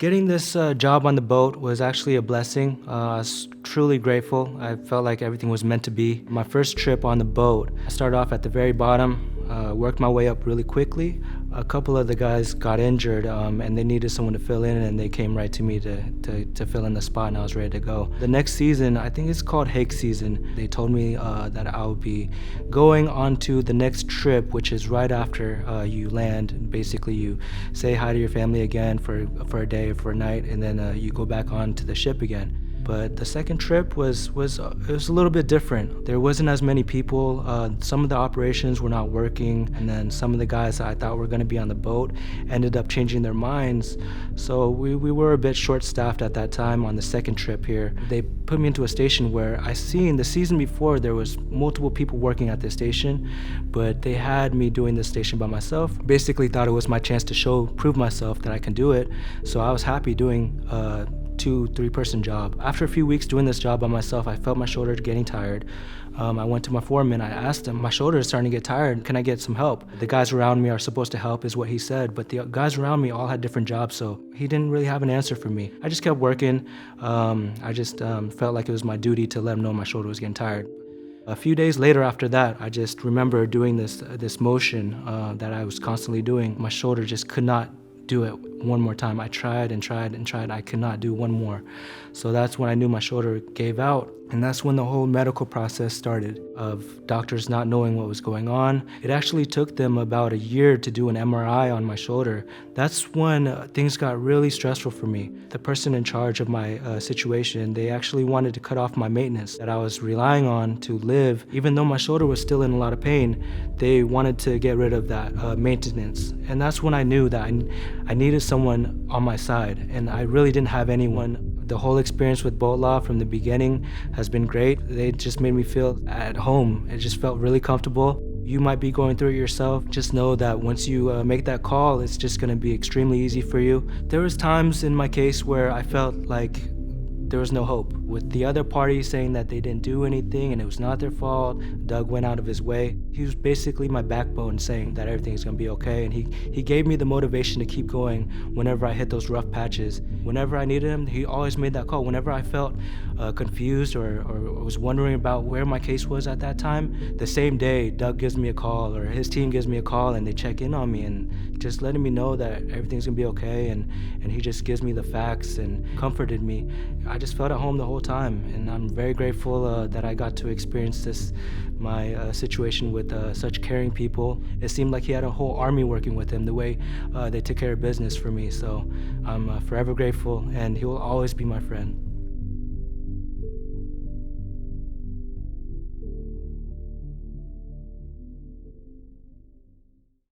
Getting this job on the boat was actually a blessing. I was truly grateful. I felt like everything was meant to be. My first trip on the boat, I started off at the very bottom, worked my way up really quickly. A couple of the guys got injured and they needed someone to fill in, and they came right to me to fill in the spot, and I was ready to go. The next season, I think it's called hake season, they told me that I would be going on to the next trip, which is right after you land. Basically, you say hi to your family again for a day or for a night, and then you go back on to the ship again. But the second trip was a little bit different. There wasn't as many people. Some of the operations were not working, and then some of the guys that I thought were going to be on the boat ended up changing their minds. So we were a bit short-staffed at that time on the second trip here. They put me into a station where I seen the season before there was multiple people working at this station, but they had me doing this station by myself. Basically thought it was my chance to prove myself that I can do it. So I was happy doing 2-3-person job. After a few weeks doing this job by myself, I felt my shoulder getting tired. I went to my foreman. I asked him, my shoulder is starting to get tired. Can I get some help? The guys around me are supposed to help is what he said, but the guys around me all had different jobs, so he didn't really have an answer for me. I just kept working. I just felt like it was my duty to let him know my shoulder was getting tired. A few days later after that, I just remember doing this motion that I was constantly doing. My shoulder just could not do it one more time. I tried and tried and tried. I could not do one more. So that's when I knew my shoulder gave out. And that's when the whole medical process started of doctors not knowing what was going on. It actually took them about a year to do an MRI on my shoulder. That's when things got really stressful for me. The person in charge of my situation, they actually wanted to cut off my maintenance that I was relying on to live. Even though my shoulder was still in a lot of pain, they wanted to get rid of that maintenance. And that's when I knew that I needed someone on my side, and I really didn't have anyone. The whole experience with BoatLaw from the beginning has been great. They just made me feel at home. It just felt really comfortable. You might be going through it yourself. Just know that once you make that call, it's just going to be extremely easy for you. There was times in my case where I felt like there was no hope, with the other party saying that they didn't do anything and it was not their fault. Doug went out of his way. He was basically my backbone, saying that everything's gonna be okay, and he gave me the motivation to keep going whenever I hit those rough patches. Whenever I needed him, he always made that call. Whenever I felt confused or was wondering about where my case was at that time, the same day Doug gives me a call, or his team gives me a call, and they check in on me and just letting me know that everything's gonna be okay, and he just gives me the facts and comforted me. I just felt at home the whole time, and I'm very grateful that I got to experience my situation with such caring people. It seemed like he had a whole army working with him, the way they took care of business for me. So I'm forever grateful, and he will always be my friend.